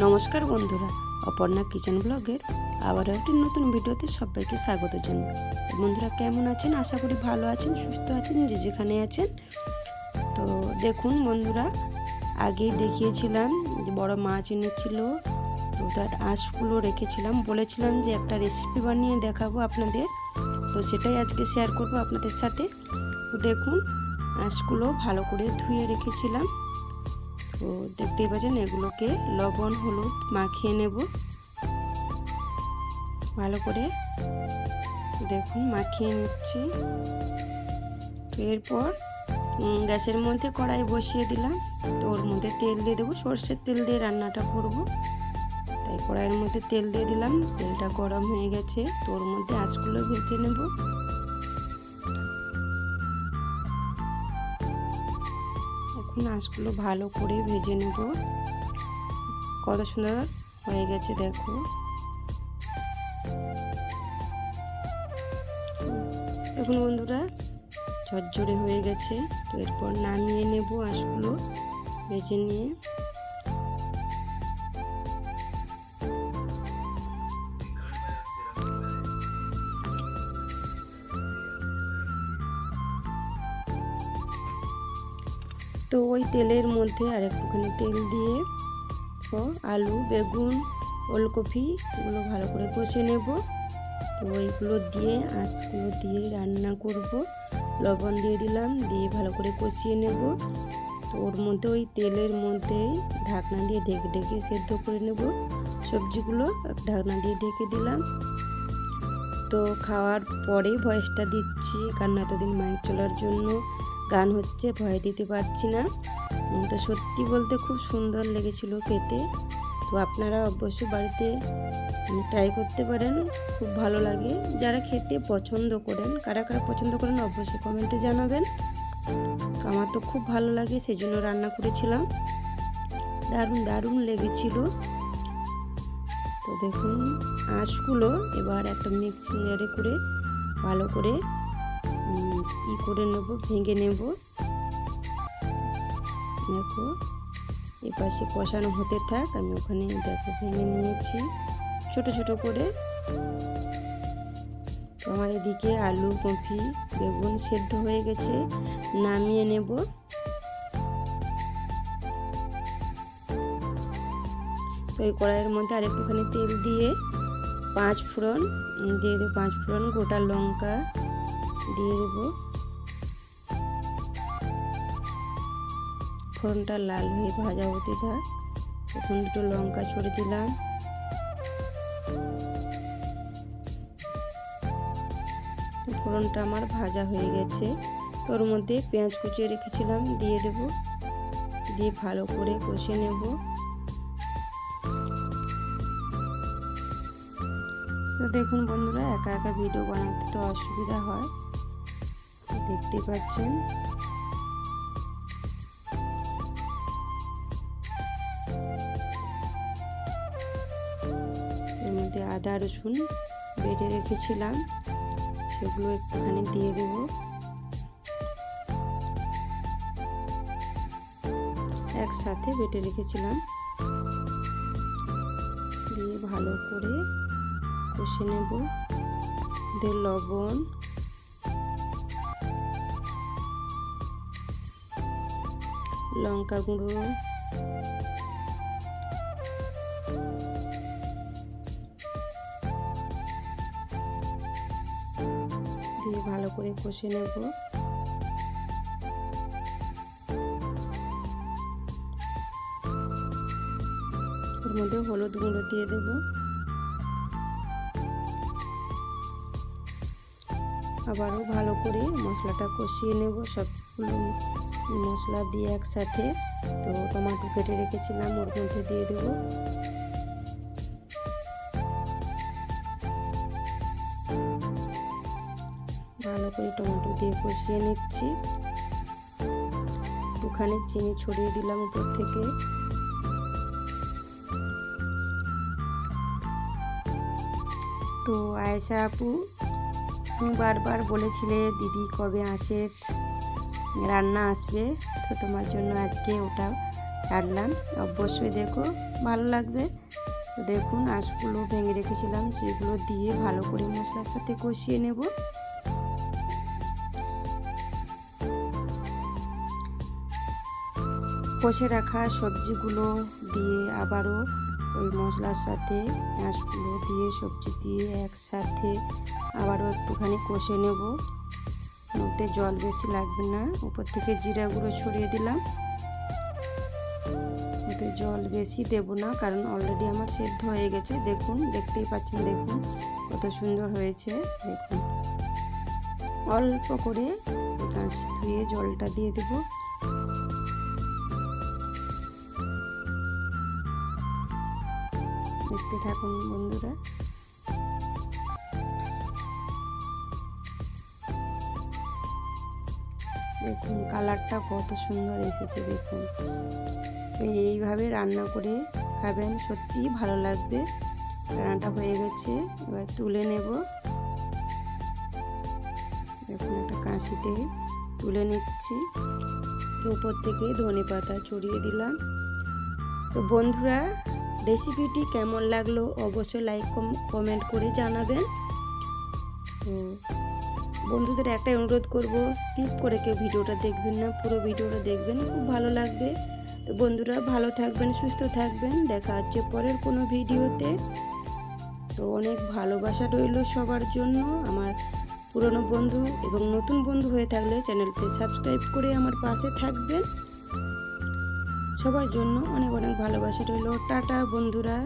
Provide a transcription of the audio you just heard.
নমস্কার বন্ধুরা, অপর্ণা কিচেন ব্লগের আবারও একটি নতুন ভিডিওতে সবাইকে স্বাগত জানাই। বন্ধুরা কেমন আছেন? আশা করি ভালো আছেন, সুস্থ আছেন, যে যেখানে আছেন। তো দেখুন বন্ধুরা, আগেই দেখিয়েছিলাম যে বড় মাছ এনেছিল, তো তার আঁশগুলো রেখেছিলাম, বলেছিলাম যে একটা রেসিপি বানিয়ে দেখাবো আপনাদের। তো সেটাই আজকে শেয়ার করব আপনাদের সাথে। তো দেখুন, আঁশগুলো ভালো করে ধুয়ে রেখেছিলাম। তো দেখতেই পাচ্ছেন, এগুলোকে লবণ হলুদ মাখিয়ে নেব ভালো করে। দেখুন মাখিয়ে নিচ্ছি। তো এরপর গ্যাসের মধ্যে কড়াই বসিয়ে দিলাম। তো ওর মধ্যে তেল দিয়ে দেবো, সর্ষের তেল দিয়ে রান্নাটা করব। তাই কড়াইয়ের মধ্যে তেল দিয়ে দিলাম, তেলটা গরম হয়ে গেছে। তো ওর মধ্যে আঁশগুলো ভেজে নেব। এখন আঁশগুলো ভালো করে ভেজে নেব। কত সুন্দর হয়ে গেছে দেখো। দেখুন বন্ধুরা, ঝরঝরে হয়ে গেছে। তো এরপর নামিয়ে নেব আঁশগুলো ভেজে নিয়ে। তো ওই তেলের মধ্যে আর একটুখানি তেল দিয়ে আলু, বেগুন, ওলকপি এগুলো ভালো করে কষে নেব। তো ওইগুলো দিয়ে আঁশগুলো দিয়ে রান্না করব। লবণ দিয়ে দিলাম, দিয়ে ভালো করে কষিয়ে নেব। তো ওর মধ্যে ওই তেলের মধ্যেই ঢাকনা দিয়ে ঢেকে ঢেকে সেদ্ধ করে নেব সবজিগুলো। ঢাকনা দিয়ে ঢেকে দিলাম। তো খাওয়ার পরে ভয়েসটা দিচ্ছি, কারণ এতদিন মাইক চলার জন্য গান হচ্ছে, ভয় দিতে পারছি না। তো সত্যি বলতে খুব সুন্দর লেগেছিল খেতে। তো আপনারা অবশ্যই বাড়িতে ট্রাই করতে পারেন, খুব ভালো লাগে। যারা খেতে পছন্দ করেন, কারা কারা পছন্দ করেন অবশ্যই কমেন্টে জানাবেন। তো আমার তো খুব ভালো লাগে, সেই জন্য রান্না করেছিলাম। দারুণ দারুণ লেগেছিল। তো দেখুন আঁশগুলো এবার একটা মিক্সি জারে করে ভালো করে করে নেব, ভেঙে নেব। দেখো এপাশে কষানো হতে থাক, আমি ওখানে দেখো ভেঙে নিয়েছি ছোট ছোট করে। তো আমার এদিকে আলু, কপি, বেগুন সেদ্ধ হয়ে গেছে, নামিয়ে নেব। তো এই কড়াইয়ের মধ্যে আর একটুখানি তেল দিয়ে 5 ফোড়ন দিয়ে দেবো, 5 ফোড়ন, গোটা লঙ্কা দিয়ে দেবো। ফোড়নটা লাল হয়ে ভাজা হতে থাক। তখন দুটো লঙ্কা ছড়ে দিলাম। ফোড়নটা আমার ভাজা হয়ে গেছে। তোর মধ্যে পেঁয়াজ কুচিয়ে রেখেছিলাম দিয়ে দেব, দিয়ে ভালো করে কষে নেব। তো দেখুন বন্ধুরা, একা একা ভিডিও বানাতে তো অসুবিধা হয়, দেখতে পাচ্ছেন। এর মধ্যে আদা রসুন বেটে রেখেছিলাম, সেগুলো একটুখানি দিয়ে দেব। একসাথে বেটে রেখেছিলাম, দিয়ে ভালো করে কষে নেব। দিয়ে লবণ, লঙ্কা গুঁড়ো, দিয়ে ভালো করে কষে নেব। ওর মধ্যে হলুদ গুঁড়ো দিয়ে দেব। আবারও ভালো করে মশলাটা কষিয়ে নেব, সবগুলো মশলা দিয়ে একসাথে। তো টমেটো কেটে রেখেছিলাম, ওর মধ্যে দিয়ে দেব। ভালো করে টমেটো দিয়ে কষিয়ে নিচ্ছি। একটুখানি চিনি ছড়িয়ে দিলাম উপর থেকে। তো আয়েশা আপু, তুমি বারবার বলেছিলে দিদি কবে আঁশের রান্না আসবে, তো তোমার জন্য আজকে ওটা ছাড়লাম। অবশ্যই দেখো, ভালো লাগবে। তো দেখুন আঁশগুলো ভেঙে রেখেছিলাম সেগুলো দিয়ে ভালো করে মশলার সাথে কষিয়ে নেব। কষে রাখা সবজিগুলো দিয়ে আবারও ওই মশলার সাথে আঁশগুলো দিয়ে সবজি দিয়ে একসাথে আবারও একটুখানি কষে নেব। ওতে জল বেশি লাগবে না, উপর থেকে জিরা গুঁড়ো ছড়িয়ে দিলাম। ওতে জল বেশি দেব না, কারণ অলরেডি আমার সেদ্ধ হয়ে গেছে। দেখুন, দেখতেই পাচ্ছেন, দেখুন কত সুন্দর হয়েছে। দেখুন অল্প করে কাঁচি ধুয়ে জলটা দিয়ে দেব। দেখতে থাকুন বন্ধুরা। দেখুন কালারটা কত সুন্দর এসেছে। দেখুন এইভাবে রান্না করে খাবেন, সত্যিই ভালো লাগবে। রান্নাটা হয়ে গেছে, এবার তুলে নেব। দেখুন একটা কাঁচিতে তুলে নিচ্ছি। উপর থেকে ধনেপাতা ছড়িয়ে দিলাম। তো বন্ধুরা, রেসিপিটি কেমন লাগলো অবশ্যই লাইক কমেন্ট করে জানাবেন। তো বন্ধুদের একটাই অনুরোধ করব, স্কিপ করে কেউ ভিডিওটা দেখবেন না, পুরো ভিডিওটা দেখবেন, খুব ভালো লাগবে। তো বন্ধুরা ভালো থাকবেন, সুস্থ থাকবেন, দেখা হচ্ছে পরের কোনো ভিডিওতে। তো অনেক ভালোবাসা রইল সবার জন্য। আমার পুরনো বন্ধু এবং নতুন বন্ধু হয়ে থাকলে চ্যানেলটি সাবস্ক্রাইব করে আমার পাশে থাকবেন। সবার জন্য অনেক অনেক ভালোবাসা রইল। টাটা বন্ধুরা।